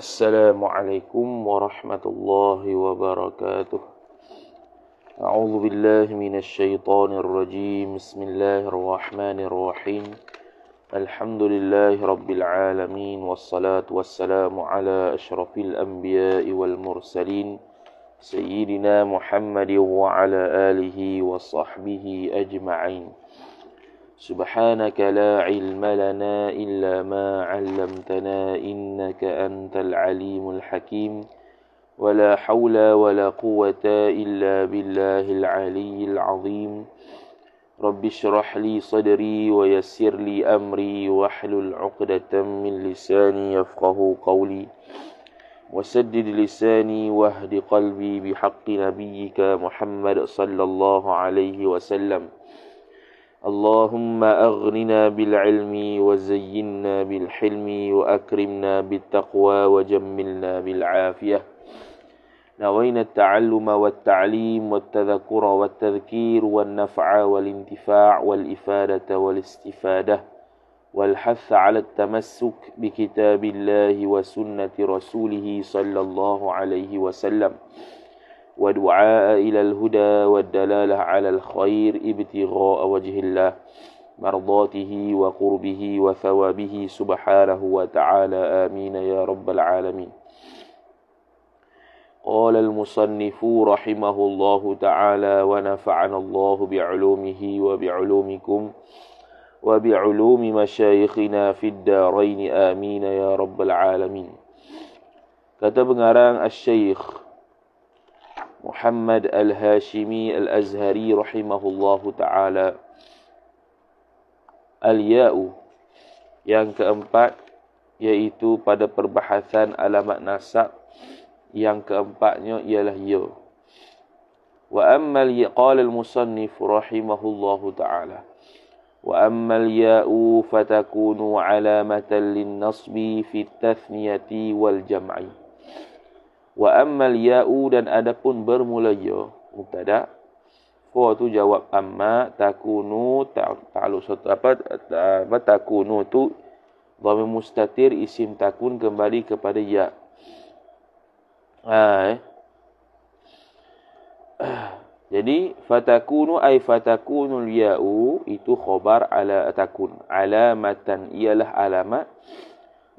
Assalamualaikum warahmatullahi wabarakatuh. A'udzu billahi minasy syaithanir rajim. Bismillahirrahmanirrahim. Alhamdulillahi rabbil alamin wassalatu wassalamu ala asyrafil anbiya'i wal mursalin sayyidina Muhammadin wa ala alihi wa sahbihi ajma'in. سبحانك لا علم لنا إلا ما علمتنا إنك أنت العليم الحكيم ولا حول ولا قوة إلا بالله العلي العظيم رب اشرح لي صدري ويسر لي أمري واحلل عقدة من لساني يفقه قولي وسدد لساني واهد قلبي بحق نبيك محمد صلى الله عليه وسلم اللهم أغننا بالعلم وزينا بالحلم وأكرمنا بالتقوى وجملنا بالعافية نوينا التعلم والتعليم والتذكر والتذكير والنفع والانتفاع والإفادة والاستفادة والحث على التمسك بكتاب الله وسنة رسوله صلى الله عليه وسلم ودعاء إلى الهدى والدلالة على الخير ابتغاء وجه الله مرضاته وقربه وثوابه سبحانه وتعالى آمين يا رب العالمين. قال المصنف رحمه الله تعالى ونفعنا الله بعلومه وبعلومكم وبعلوم مشايخنا في الدارين آمين يا رب العالمين. Kata pengarang Asy-Syaikh Muhammad Al-Hashimi Al-Azhari rahimahullahu ta'ala, Al-Ya'u yang keempat, iaitu pada perbahasan alamat nasab, yang keempatnya ialah ya. Wa ammal ya, qala al-musannif rahimahullahu ta'ala, wa ammal ya'u fatakunu alamatan lin-nasbi fi at-tathniyati wal jam'i. Wa ammal ya'u, dan adapun bermula ya, mubtada, fa tu jawab amma, takunu ta'alluq takunu tu dhamir mustatir, isim takun kembali kepada ya. Jadi fatakunu ay fatakunul ya'u itu khabar ala takun, alamatan ialah alamat,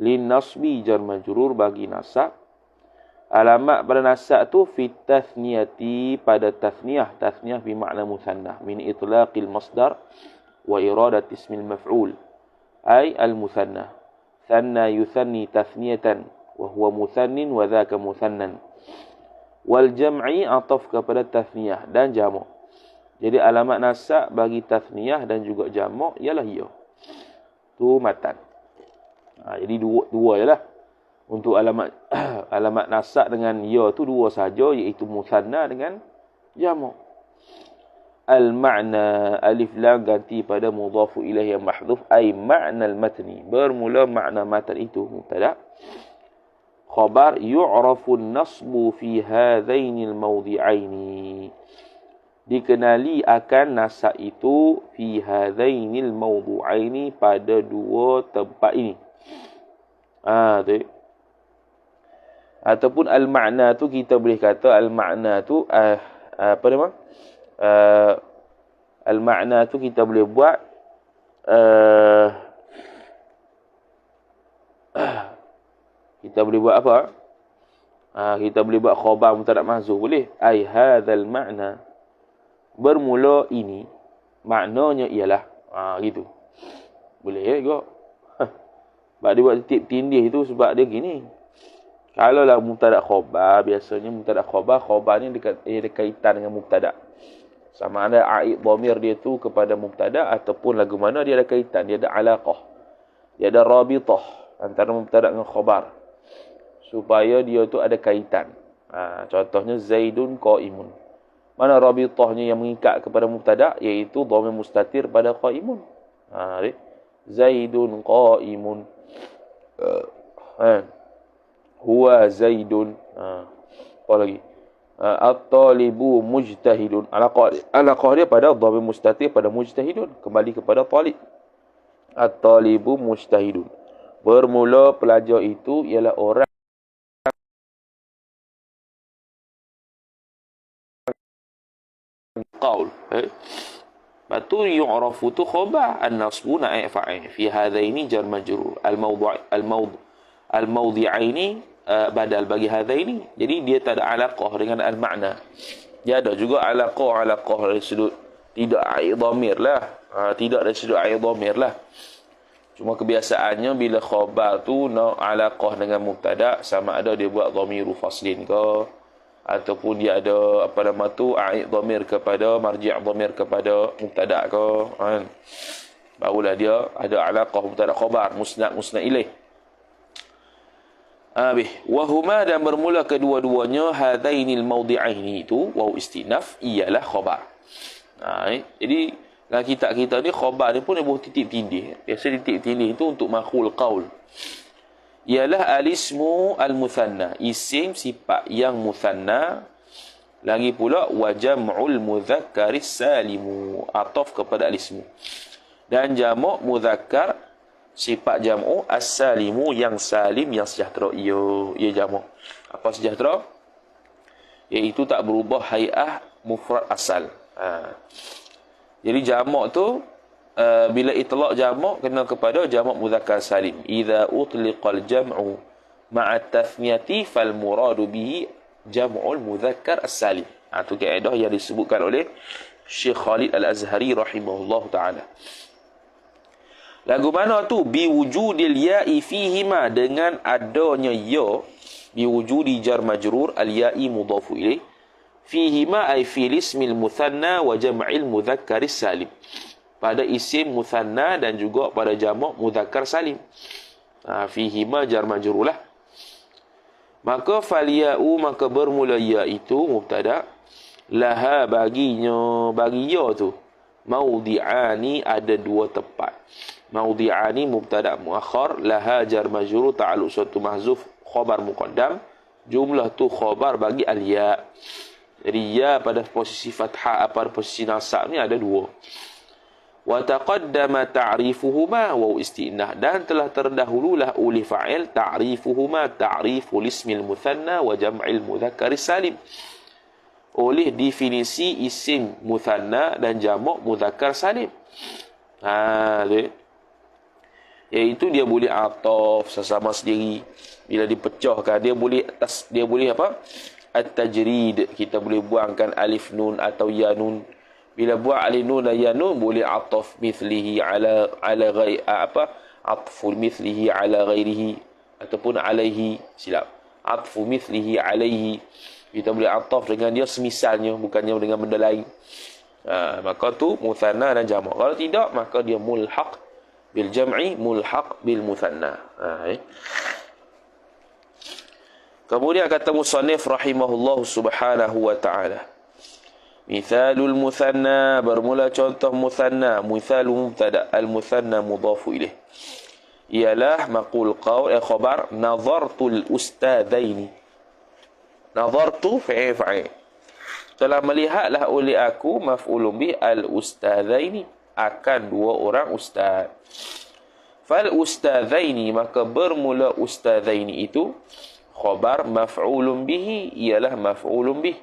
lin nasbi jar majrur bagi nasab. Alamat pada nasab tu fi tathniyati, pada tathniyah. Tathniyah bermakna muthanna min itlaqil masdar wa iradat ismil maf'ul ay al muthanna. Thanna yuthanni tathniyatan wa huwa muthannin wa dhaka muthannan. Wal jam'i ataf kepada tathniyah dan jamak. Jadi alamat nasab bagi tathniyah dan juga jamak ialah ya. Tu matan. Jadi dua ialah. Untuk alamat nasab dengan ya tu dua saja, iaitu muthanna dengan jamak. Al-ma'na, alif lam ganti pada mudhafu ilaih yang mahdhuf, ay ma'na al-matni, bermula makna matan itu mubtada. Khabar yu'rafu an-nasbu fi hadhaini al-mawdi'aini, dikenali akan nasab itu fi hadhaini al-mawdu'aini, pada dua tempat ini. Tu. Ataupun al-ma'na tu kita boleh kata al-ma'na tu apa nama? Al-ma'na tu kita boleh buat kita boleh buat apa? Kita boleh buat khabar mubtada mahzuf, boleh. Ai hadzal ma'na, bermula ini, maknanya ialah gitu. Boleh ya juga. Sebab dia buat tip tindih tu sebab dia gini. Kalau lah mubtada khabar, biasanya mubtada khabar ni ada kaitan dengan mubtada. Sama ada aid dhamir dia tu kepada mubtada ataupun lagu mana dia ada kaitan, dia ada alaqah. Dia ada rabithah antara mubtada dengan khabar. Supaya dia tu ada kaitan. Contohnya Zaidun qaimun. Mana rabithahnya yang mengikat kepada mubtada, iaitu dhamir mustatir pada qaimun. Zaidun qaimun. Huwa Zaidun. Apa lagi? At-talibu mujtahidun. Alaqah dia pada dhamir mustatir pada mujtahidun, kembali kepada talib. At-talibu mujtahidun. Bermula pelajar itu ialah orang qaul. Lepas tu yu'rafu tu khabar, an-nasbu naib fa'il. Fi hadaini jar majrur. Al-mawdi'aini badal bagi hadaini. Jadi dia tak ada alaqah dengan al-makna. Dia ada juga alaqah dari sudut tidak air dhamir lah. Tidak dari sudut air dhamir lah. Cuma kebiasaannya bila khabar tu nak alaqah dengan mubtada, sama ada dia buat dhamiru faslin ke, ataupun dia ada apa nama tu aid dhamir kepada marji' dhamir kepada mubtada ke, kan. Barulah dia ada alaqah mubtada khabar musnad ilaih. Wa huma, dan bermula kedua-duanya hadainil mawdi'aini itu waw istinaf ialah khabar. Jadi dalam kitab kita ni khabar ni pun dia buat titik tindih. Biasa titik tindih itu untuk makhul qaul. Ialah al-ismu al-muthanna, isim sifat yang muthanna. Lagi pula wa jam'ul mudhakkaris salimu, ataf kepada al-ismu. Dan jamak mudhakkar sifat jam'u as-salimu, yang salim, yang sejahtera. Ia jamak. Apa sejahtera? Iaitu tak berubah hay'ah mufrad asal. Jadi jamak tu bila itlaq jamak kena kepada jamak mudzakkar salim. Idza utliqal jam'u ma'a tathniyati fal muradu bihi jam'ul mudzakkar as-salim. Itu kaedah yang disebutkan oleh Syekh Khalid Al-Azhari rahimahullahu taala. Lagu mana tu? Bi wujudil ya'i fihima, dengan adanya ya, bi wujudi jar majrur al ya'i mudhafu ilaih, fihima ay fil ismil muthanna wa jam'il mudzakkaris salim, pada isim muthanna dan juga pada jamak mudzakkar salim. Fihima jar majrur lah. Maka faliya'u, maka bermula ya itu mubtada, laha baginya, bagi ya tu mawdi'ani, ada dua tempat. Mawdi'ani mubtada muakhar, laha jar majrur ta'alluq suatu mahzuf khabar muqaddam, jumlah tu khabar bagi al-ya. Jadi ya pada posisi fathah, pada posisi nasab ni ada dua. Wa taqaddama ta'rifuhuma wa istinah, dan telah terdahululah oleh fa'il ta'rifuhuma, ta'riful ismil muthanna wa jam'il mudzakkar salim, oleh definisi isim muthanna dan jamak mudzakkar salim. Iaitu dia boleh ataf sesama sendiri, bila dipecahkan dia boleh apa, at-tajrid, kita boleh buangkan alif nun atau ya nun. Bila buat alif nun dan ya nun, boleh ataf mithlihi ala ghairi, atfu mithlihi ala ghairihi, ataupun alaihi, silap, atfu mithlihi alaihi, kita boleh ataf dengan dia semisalnya, bukannya dengan benda lain. Maka tu muthanna dan jamak. Kalau tidak, maka dia mulhaq bil jam'i, mulhaq bil muthanna. Kemudian kata musannif rahimahullah subhanahu wa ta'ala, mithalul muthanna, bermula contoh muthanna. Mithalu mubtada, al-muthanna mudhafu ilaih, ialah maqul qaul khabar nazartul ustadzaini. Nazartu fa'il, telah melihatlah oleh aku, maf'ulun bih al-ustadzaini, akan dua orang ustaz. Fal ustadzaini, maka bermula ustadzaini itu khabar maf'ulun bihi, ialah maf'ulun bih.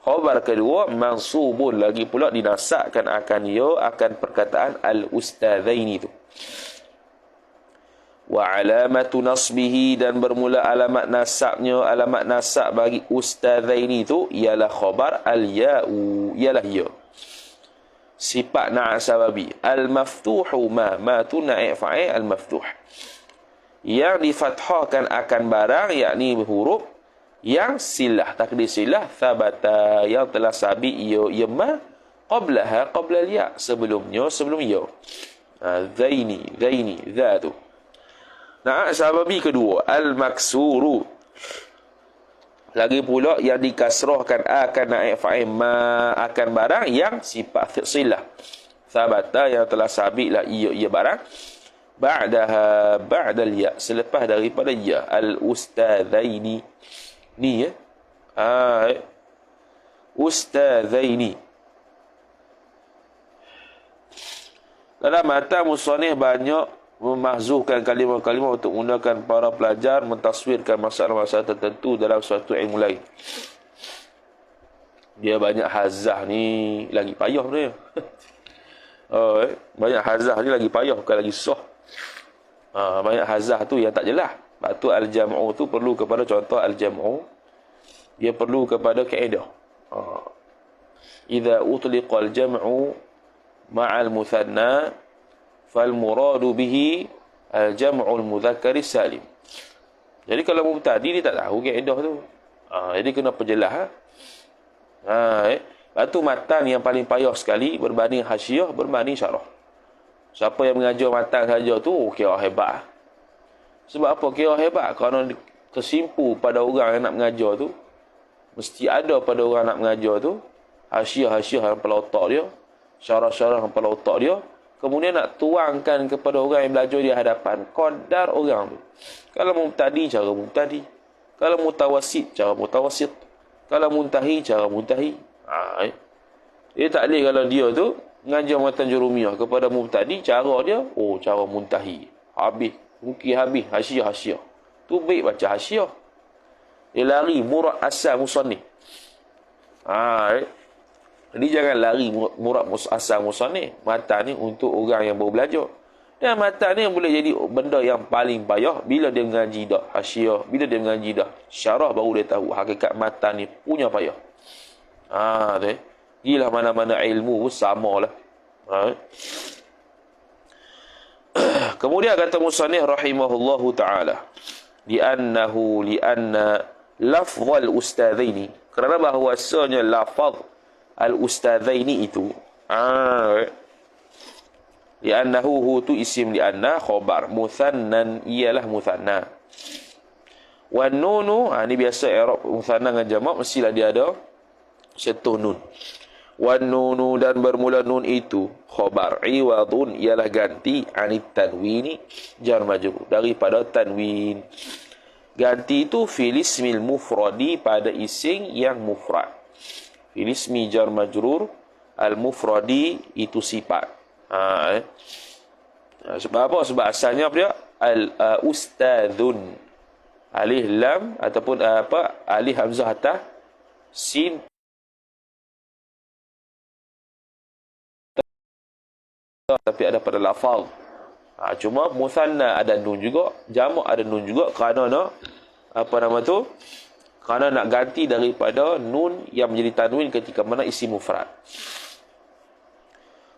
Khabar kedua mansubun, lagi pula dinasabkan akan ia, akan perkataan al-ustadzaini itu. Wa alamatu nasbihi, dan bermula alamat nasabnya, alamat nasab bagi ustadzaini itu ialah khabar al-ya'u, ialah ya. Sifat na'at sababi al-maftuhu, ma tu na'ib fa'il al-maftuh, yang difathahkan akan barang, yakni huruf yang silah, takdir silah, thabata, yang telah sabit ya ma, qablaha, qabla ya, sebelum ya. Zaini, zatu. Nah, sababi kedua al-maksuru, lagi pula yang dikasrahkan akan naik fa'il ma, akan barang yang sifat silah, thabata, yang telah sabit lah ya barang, ba'daha, ba'dal ya, selepas daripada ya, al-ustadzaini ni ya, ustadzaini. Dalam mata musannif banyak memahzuhkan kalimah-kalimah untuk menggunakan para pelajar mentaswirkan masalah-masalah tertentu dalam suatu ilmu lain. Dia banyak hazah ni lagi payah dia. Oh, banyak hazah ni lagi payah, bukan lagi susah. Banyak hazah tu yang tak jelas. Sebab tu al-jam'u tu perlu kepada contoh al-jam'u. Dia perlu kepada kaedah. Idza utliqa al-jam'u ma'al muthanna fal muradu bihi al-jam'u al-mudzakkari salim. Jadi kalau mubtadi dia tak tahu kaedah tu. Jadi kena perjelas. Lepas tu matan yang paling payah sekali berbanding hasyiah berbanding syarah. Siapa yang mengajar matan saja tu kira hebat. Sebab apa kira hebat? Kerana tersimpu pada orang yang nak mengajar tu, mesti ada pada orang nak mengajar tu hasyiah-hasyiah yang kepala otak dia, syarah-syarah yang kepala otak dia, kemudian nak tuangkan kepada orang yang belajar di hadapan qadar orang tu. Kalau mubtadi cara mubtadi, kalau mutawassit cara mutawassit, kalau muntahi cara muntahi. Dia tak boleh kalau dia tu mengajar matan jurumiyah kepada mubtadi, cara dia cara muntahi. Mungkin habis hasyiah. Tu baik baca hasyiah. Dia lari murad asal musannif. Jadi jangan lari murad asal musannif. Matan ni untuk orang yang baru belajar. Dan matan ni boleh jadi benda yang paling payah bila dia mengaji dah hasyiah, bila dia mengaji dah syarah, baru dia tahu hakikat matan ni punya payah. Gila mana-mana ilmu samalah. Kemudian kata musannif rahimahullahu taala, lianna lafzal ustadzaini, kerana bahawasanya lafaz al ustadzaini itu liannahu hu tu isim lianna khabar muthannan, ialah muthanna. Wan nunu ni biasa i'rab muthanna dengan jamak mestilah dia ada sentuh nun. Wan nunu, dan bermula nun itu khabar iwadun, ialah ganti anit tanwini jar majrur, daripada tanwin. Ganti itu fil ismil mufradi, pada isim yang mufrad. Fil ismi jar majrur al mufradi, itu sifat. Sebab apa? Sebab asalnya apa dia? Al ustadzun, alif lam ataupun alif hamzah atas sin, tapi ada pada lafaz. Cuma muthanna ada nun juga, jamak ada nun juga, kerana nak kerana nak ganti daripada nun yang menjadi tanwin ketika mana isim mufrad.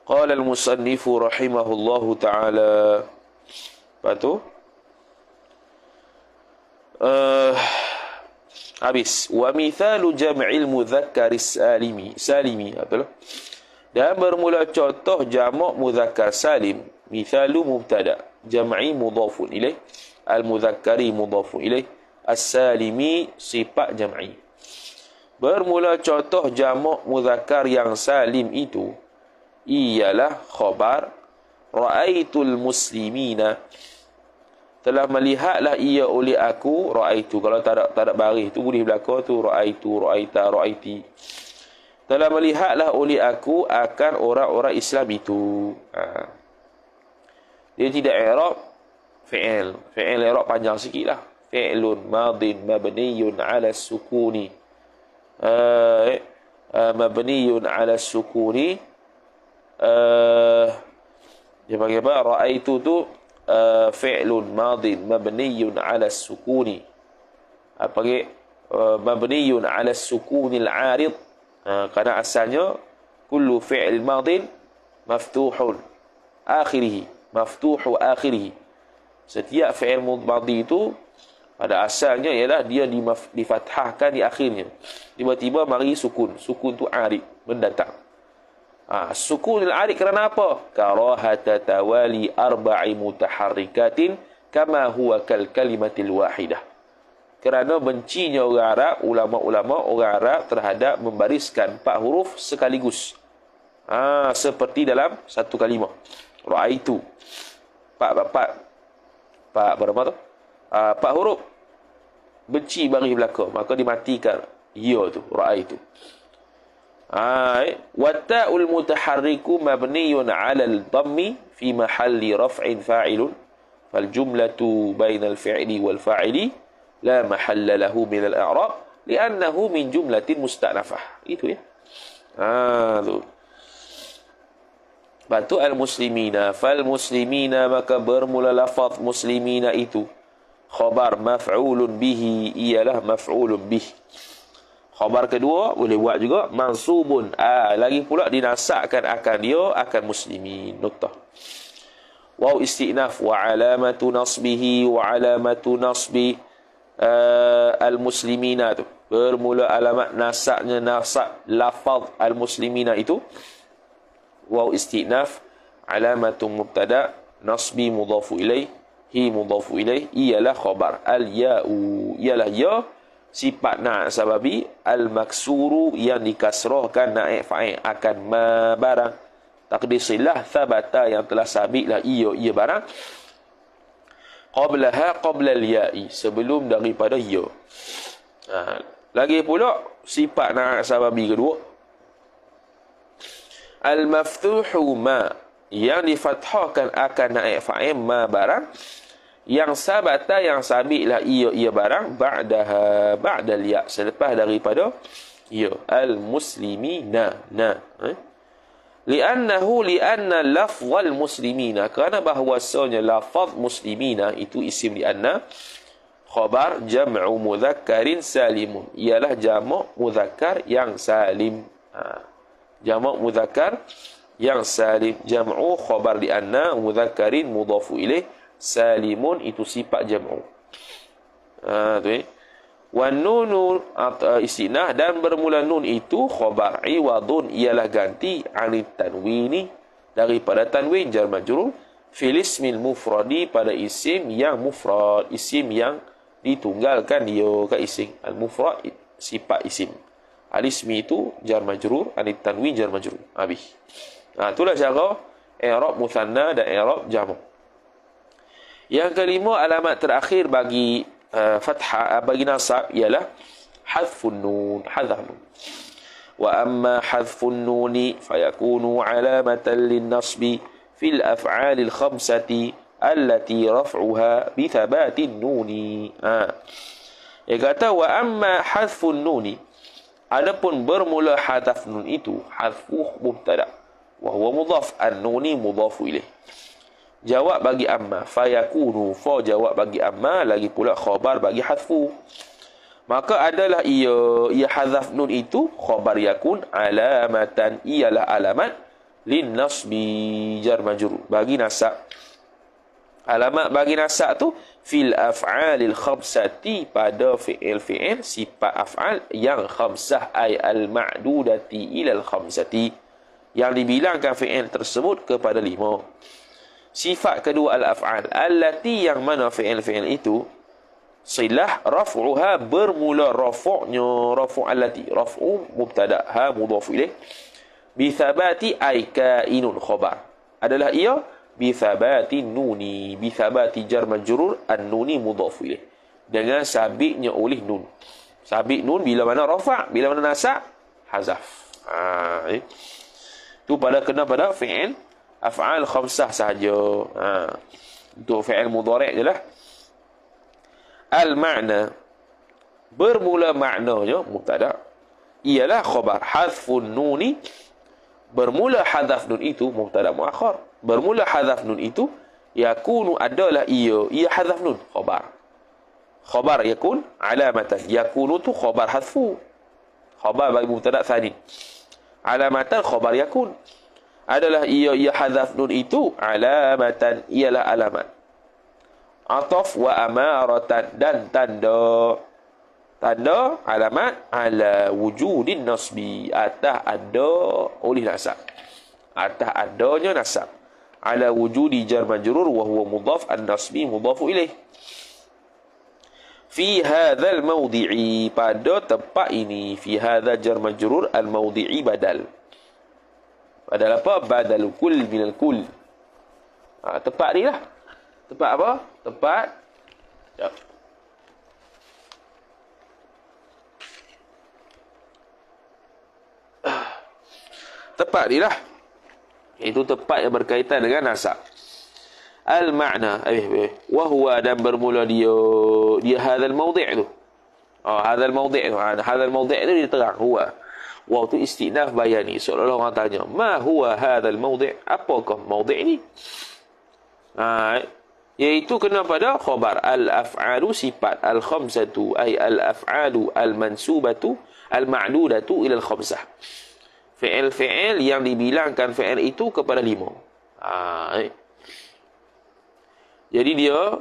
Qala al-musannifu rahimahullahu ta'ala. Lepas tu habis. Wa mithalu jam'il mudhakkaris salimi. Betul? Dan bermula contoh jamak mudzakkar salim. Mithalu mubtada, jam'i mudhafun ilaih, al-mudzakkari mudhafun ilaih, as-salimi sifat jam'i. Bermula contoh jamak mudzakkar yang salim itu ialah khabar ra'aitul muslimina, telah melihatlah ia oleh aku. Ra'aitu, kalau tak ada baris tu boleh belakang tu ra'aitu, ra'aita, ra'aiti. Telah melihatlah oleh aku akan orang-orang Islam itu. Dia tidak i'rab fi'il. Fi'il i'rab panjang sikit lah. Fi'lun madin mabniyun ala sukuni. Mabniyun ala sukuni. Dia panggil apa? Ra'aitu tu fi'lun madin mabniyun ala sukuni. Panggil mabniyun ala sukunil arid. Kerana asalnya kullu fi'il madin maftuhu akhirih. Setiap fi'il madhi itu pada asalnya ialah dia difathahkan di akhirnya. Tiba-tiba mari sukun. Sukun tu arid, mendatang. Sukun al-arid kerana apa? Karahata tawali arba'i mutaharrikatin kama huwa kal kalimatil wahidah. Kerana bencinya orang Arab, ulama-ulama orang Arab terhadap membariskan 4 huruf sekaligus. Seperti dalam satu kalimah. Ra'aitu. 4 berapa tu? 4 huruf. Benci baris belakang, maka dimatikan ya tu, ra'aitu. Watta'ul mutaharriku mabniyun 'ala al-dhammi fi mahalli raf'in fa'ilun fal jumlatu bainal fi'li wal fa'ili la mahalla lahu min al-i'rab li'annahu min jumlatin musta'nafah. Itu ya. Tu. Lepas tu al-muslimina. Fal-muslimina, maka bermula lafaz muslimina itu. Khabar maf'ulun bihi, ialah maf'ulun bih. Khabar kedua boleh buat juga mansubun. Lagi pula dinasakkan akan dia akan muslimin. Nuktah. Waw istinaf wa alamatu nasbihi wa alamatu nasbi al-muslimina tu. Bermula alamat nasaknya nasak lafaz al-muslimina itu. Waw istinaf alamatu mubtada nasbi mudhafu ilaih. Hi mudhafu ilaih ialah khabar. Al-ya'u ialah ya sifat na'at sababi. Al-maksuru yang dikasrahkan na'at fa'il akan ma barang. Taqdir silah thabata yang telah sabitlah ia barang. Qablaha qabla al-ya'i sebelum daripada ya. Lagi pula sifat na'at sababi kedua. Al-maftuhu ma yang difathahkan akan na'at fa'il ma barang. Yang sabata yang sabitlah ia barang ba'dal ya selepas daripada ya al-muslimina li'anna lafzal muslimina kerana bahawasanya lafaz muslimina itu isim li'anna khabar jam'u mudhakkarin salimun ialah jamak mudhakkar yang salim. Jamak mudhakkar yang salim jam'u khabar li'anna mudhakkarin mudhafu ilaih salimun itu sifat jam'u. Wan nunu istinah dan bermula nun itu khabar iwadun ialah ganti anit tanwini daripada tanwin jar majrur fil ismil mufradi pada isim yang mufrad, isim yang ditunggalkan dia ke isim. Al mufrad sifat isim. Al ismi itu jar majrur, anit tanwin jar majrur. Habis. Itulah cara i'rab muthanna dan i'rab jamak. Yang kelima alamat terakhir bagi fathah bagi nasab ialah hadfun nun, hadzaf nun. Wa amma hadfun nuni fayakunu alamatan lin-nasbi fil af'alil khamsati allati raf'uha bi thabatin nuni. Dia kata wa amma hadfun nuni, adapun bermula hadaf nun itu hadfu mubtada wa huwa mudhaf, an-nuni mudhafu ilaih. Jawab bagi amma fayakunu, fa jawab bagi amma, lagi pula khabar bagi hadfu. Maka adalah ia hadaf nun itu khabar yakun alamatan ialah alamat lin nasbi jar majrur bagi nasab. Alamat bagi nasab tu fil af'alil khamsati pada fi'il sifat af'al yang khamsah ay al ma'dudati ila al khamsati yang dibilangkan fi'il tersebut kepada 5. Sifat kedua al-af'al allati yang mana fi'il itu silah raf'uha bermula raf'nya rafu' allati raf'u mubtada ha mudhaf ilaih bi thabati ay kainun khabar adalah ia bi thabati nuni bi thabati jar majrur an-nuni mudhaf ilaih dengan sabitnya oleh nun. Sabit nun bila mana rafa' bila mana nasab hazaf. Itu kena pada fi'il af'al khamsah sahaja. Untuk fi'il mudhari' je lah. Al-ma'na bermula maknanya mubtada ialah khabar hadfun nuni bermula hadaf nun itu mubtada muakhar. Bermula hadaf nun itu yakunu adalah ia hadaf nun khabar yakun alamatan. Yakunu tu khabar hadfu, khabar bagi mubtada tsani. Alamatan khabar yakun adalah ia hadaf nun itu alamatan ialah alamat. Ataf wa amaratan dan tanda alamat ala wujudin nasbi atas ada oleh nasab, atas adanya nasab. Ala wujudi jar majrur wa huwa mudhaf an-nasbi mudhafu ilaih. Fi hadzal mawdi'i pada tempat ini, fi hadza jar majrur al-mawdi'i badal. Badal apa? Badal kull minal kull. Tempat ni lah. Tempat apa? Tempat tempat ni lah. Itu tempat yang berkaitan dengan nasab. Al-ma'na wa huwa dan bermula dia hadzal mawdi' tu. Hadzal mawdi' tu. Hadzal mawdi' tu dia terang huwa. Waw tu istinaf bayani. Seolah-olah orang tanya, ma huwa hadzal mawdi'? Apakah mawdi' ni? Iaitu kena pada khabar. Al-af'alu sifat. Al-khamsatu ay al-af'alu al-mansubatu al-ma'dudatu ila al-khamsah. Fi'il-fi'il yang dibilangkan fi'il itu kepada 5. Jadi dia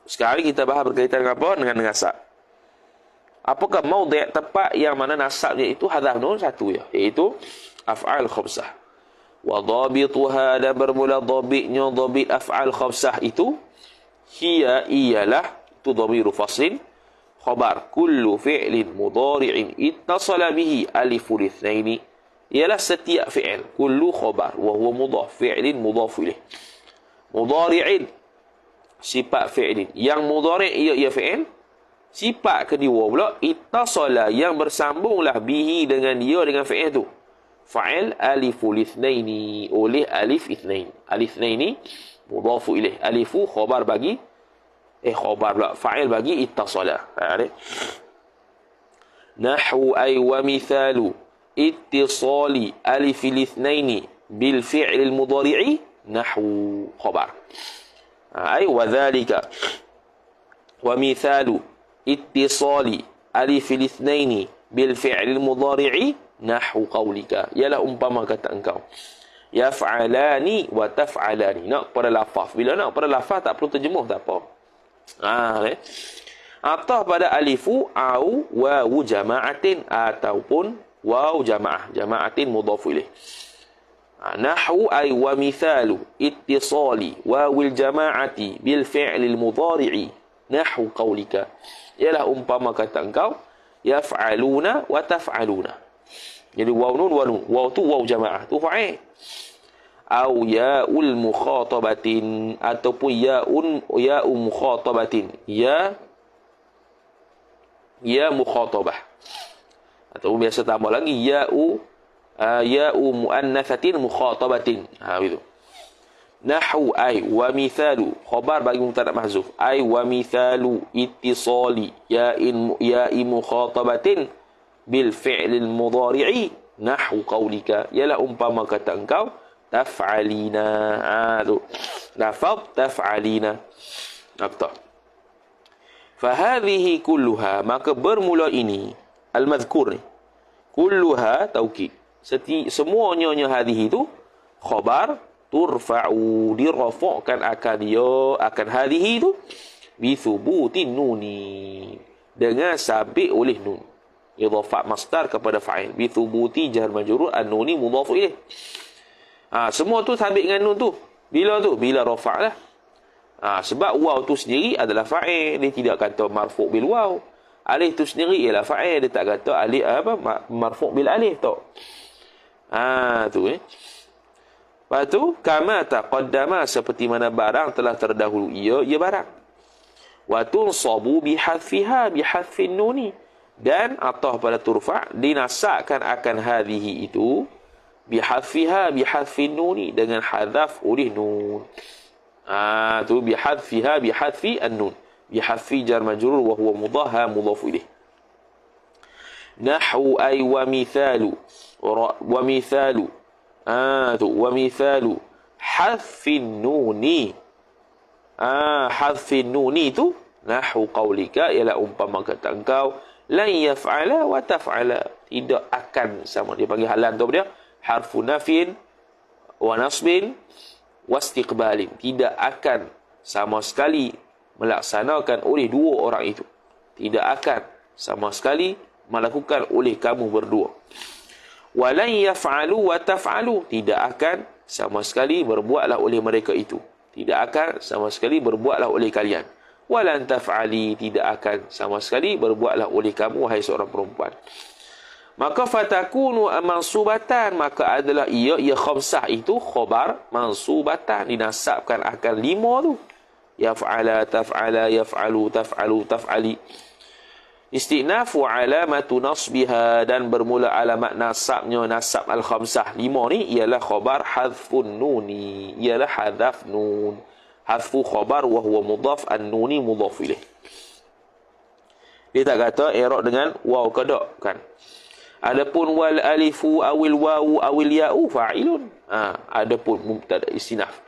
sekarang kita bahas berkaitan dengan apa? Dengan nasab. Apakah mawdi' tempat yang mana nasabnya itu hadzaf nun satu ya, iaitu af'al khamsah. Wa dhabituha, dan bermula dhabitnya dhabit af'al khamsah itu ialah tu dhamiru faslin khabar kullu fi'lin mudhari'in ittasala bihi aliful itsnaini, ialah setiap fi'il, kullu khabar wa huwa mudhaf, fi'lin mudhaf ilaih. Mudhari'in sifat fi'lin, yang mudhari' ia fi'il. Sifat kedua pula ittasala, yang bersambunglah bihi dengan dia, dengan fi'il tu. Fa'il aliful itsnaini, oleh alif itsnain. Alif itsnaini mudhafu ilaih. Alifu khabar bagi khabar pula fa'il bagi ittasala. Nahwu ay wa mithalu ittisali alifil itsnaini bil fi'lil mudhari'i nahwu khabar. Ay wa dhalika wa mithalu ittisali alifil itsnaini bil fi'lil mudhari'i nahwu qaulika, ialah umpama kata engkau yaf'alani wa taf'alani. Nak pada lafaz, bila nak pada lafaz tak perlu terjemuh, tak apa. Atau pada alifu au wawu jama'atin, ataupun waw jama'ah, jama'atin mudhaf ilaih. Nahwu ay wa mithalu ittisali wawil jama'ati bil fi'lil mudhari'i nahwu qaulika, ialah umpama kata engkau yaf'aluna wa taf'aluna. Jadi waw nun wa nun, waw tu waw jamaah tu fa'il. Au ya'ul mukhatabatin, ataupun ya'u mukhatabatin, ya mukhatabah, ataupun biasa tambah lagi ya'u muannatsatin mukhatabatin. Begitu. Nahwu ay wa mithalu, khabar bagi mubtada mahzuf, ay wa mithalu ittisali ya'i mukhatabatin bil fi'lil mudhari'i nahwu qaulika, ialah umpama kata engkau taf'alina. Lafaz taf'alina. Betul. Fahadhihi kulluha, maka bermula ini al-madhkur ni, kulluha taukid, semuanya hadhihi itu khabar, turfa'u, dirafa'kan akan dia, akan hadhihi itu bi thubutin nuni, dengan sabit oleh nun. Idhafat masdar kepada fa'il, bi thubuti jar majrur an-nuni mudhaf ilaih. Semua tu sabit dengan nun tu. Bila tu? Bila rafa' lah. Sebab waw tu sendiri adalah fa'il, dia tidak kata marfu' bil waw. Alif tu sendiri ialah fa'il, dia tak kata alif marfu' bil alif tu. Tu Lepas tu kama taqaddama, seperti mana barang telah terdahulu ia barang. Wa tunsabu bihadfiha bihadfin nuni, dan atah pada turfa' dinasakkan akan hadhihi itu bihadfiha bihadfin nuni, dengan hadaf oleh nun. Tu bihadfiha bihadfi an-nun, bihadfi jar majrur wa huwa mudhaf mudhaf ilaih. Nahwu ay wa mithalu wa mithalu hadfin nuni. Hadfin nuni tu nahwu qaulika, ialah umpama kata engkau lan yaf'ala wa taf'ala, tidak akan sama. Dia panggil halan tu dia harfu nafin wa nasbin wa istiqbalin, tidak akan sama sekali melaksanakan oleh dua orang itu, tidak akan sama sekali melakukan oleh kamu berdua. Wa lan yaf'alu wa taf'alu, tidak akan sama sekali berbuatlah oleh mereka itu, tidak akan sama sekali berbuatlah oleh kalian. Walan taf'ali, tidak akan sama sekali berbuatlah oleh kamu wahai seorang perempuan. Maka fatakunu mansubatan, maka adalah ia khamsah itu khabar mansubatan, dinasabkan akan 5 tu. Yaf'ala, taf'ala, yaf'alu, taf'alu, taf'ali. Istinafu alamatu nasbiha, dan bermula alamat nasabnya, nasab al-khamsah 5 ni ialah khabar hadfun nuni, ialah hadaf nun. Hadfu khabar wa huwa mudhaf, an-nuni mudhaf ilaih. Dia tak kata i'rab dengan waw kedok kan. Adapun wal alifu awil wawu awil ya'u fa'ilun. Adapun mubtada istinaf.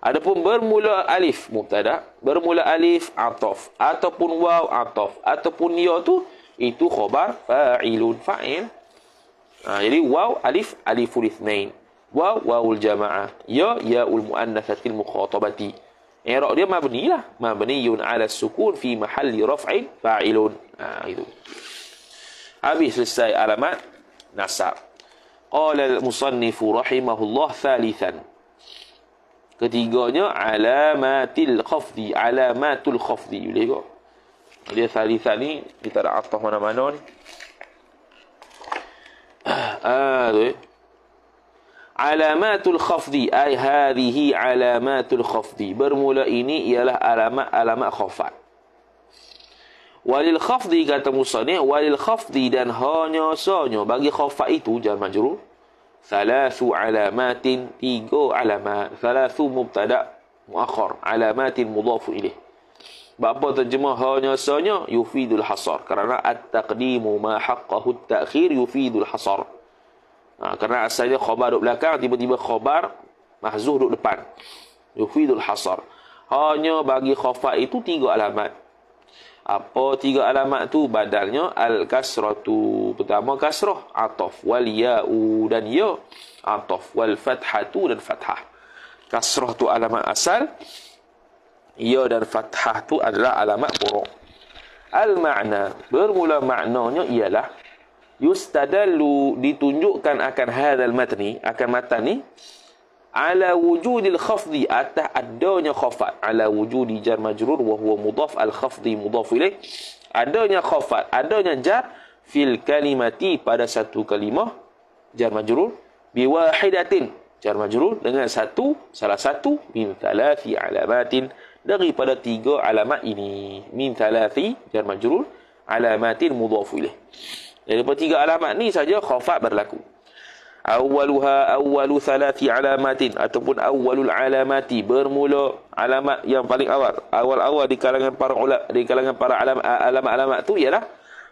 Adapun bermula alif mubtada, bermula alif ataf, ataupun waw ataf, ataupun ya tu itu khabar fa'ilun, fa'il. Jadi waw alif aliful itsnain, waw wawul jamaah, ya yaul muannatsatil mukhatabati. I'rab dia mabni lah, mabniyun 'ala sukun fi mahalli raf'in fa'ilun. Itu. Habis selesai alamat nasab. Qala al-musannif rahimahullah thalithan. Ketiganya alamatil khafdi, alamatul khafdi. Boleh kok. Dia thalithan ni kita ada ataf mana-mana ni. Tu. Alamatul khafdi ay hadhihi alamatul khafdi. Bermula ini ialah alamat-alamat khafat. Walil khafdi kata musannif, walil khafdi dan hanya sahaja bagi khafat itu jar majrur. Thalathu alamatin, 3 alamat. Thalathu mubtada muakhar, alamatin mudhafu ilaih. Apa terjemah hanya sahaja? Yufidul hasar. Kerana at-taqdimu ma haqqahu at-ta'khir yufidul hasar. Kerana asalnya khabar duduk belakang, tiba-tiba khabar mahzuh duduk depan. Yufidul hasar. Hanya bagi khafat itu 3 alamat. Apa 3 alamat tu? Badalnya al-kasratu. Pertama kasrah, ataf, wal ya'u dan ya, ataf, wal fathatu dan fathah. Kasrah tu alamat asal, ya dan fathah tu adalah alamat furu'. Al-ma'na, bermula maknanya ialah yustadallu, ditunjukkan akan hadzal matni, akan matan ni, ala wujudil khafdi, atas adanya khafat. Ala wujudi jar majrur wa huwa mudhaf, al khafdi mudhaf ilaih. Adanya khafat, adanya jar fil kalimati, pada satu kalimah jar majrur, biwahidatin jar majrur dengan salah satu min thalathi alamatin, daripada 3 alamat ini. Min thalathi jar majrur, alamatin mudhaf ilaih. Daripada 3 alamat ni saja khafat berlaku. Awwaluha awwalu thalathi alamatin, ataupun awwalul alamati, bermula alamat yang paling awal di kalangan para ulama, di kalangan para alamat-alamat tu ialah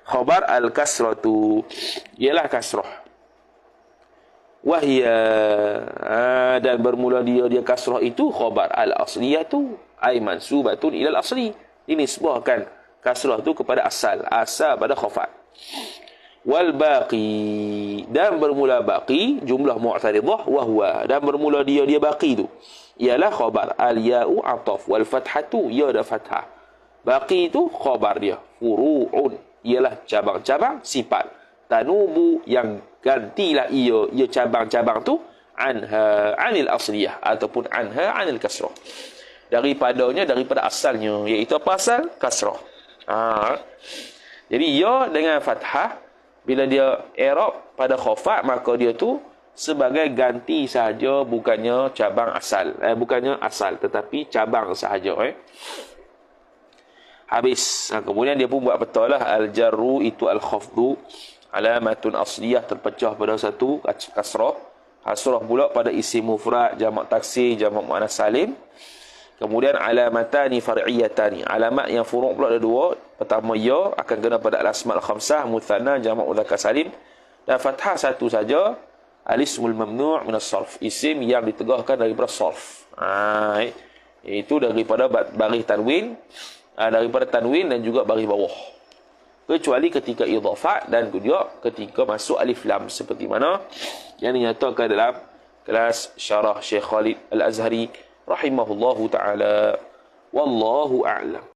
khabar al-kasratu, ialah kasrah. Wahia, dan bermula dia kasrah itu khabar al-asliyatu ay mansubatun ila al-asli, dinisbahkan kasrah tu kepada asal pada khafat. Wal baqi, dan bermula baqi jumlah mu'taridah, wa huwa, dan bermula dia baqi tu ialah khabar al ya'u ataf, wal fathatu ya dan fathah. Baqi tu khabar dia, furu'un ialah cabang-cabang sifat, tanubu yang gantilah ia cabang-cabang tu, anil asliyah ataupun anil kasrah, daripada asalnya, iaitu apa asal? Kasrah. Jadi ya dengan fathah, bila dia i'rab pada khafat, maka dia tu sebagai ganti sahaja, bukannya cabang asal. Bukannya asal, tetapi cabang sahaja. Habis. Kemudian dia pun buat betul lah. Al-jarru itu al-khafdu, alamatun asliyah, terpecah pada satu kasrah. Kasrah pula pada isim mufrad, jamak taksir, jamak muannas salim. Kemudian alamatani far'iyatani, alamat yang furu' pula ada 2. Pertama ya, akan kena pada al-asma' al-khamsah, muthanna, jamak mudzakkar salim. Dan fathah satu saja, al-ismul mamnu' min as-sarf, isim yang ditegahkan daripada sarf. Itu daripada baris tanwin, daripada tanwin dan juga baris bawah. Kecuali ketika idhafat dan juga ketika masuk alif lam, seperti mana yang dinyatakan dalam kelas syarah Syekh Khalid Al-Azhari rahimahullahu ta'ala. Wallahu a'lam.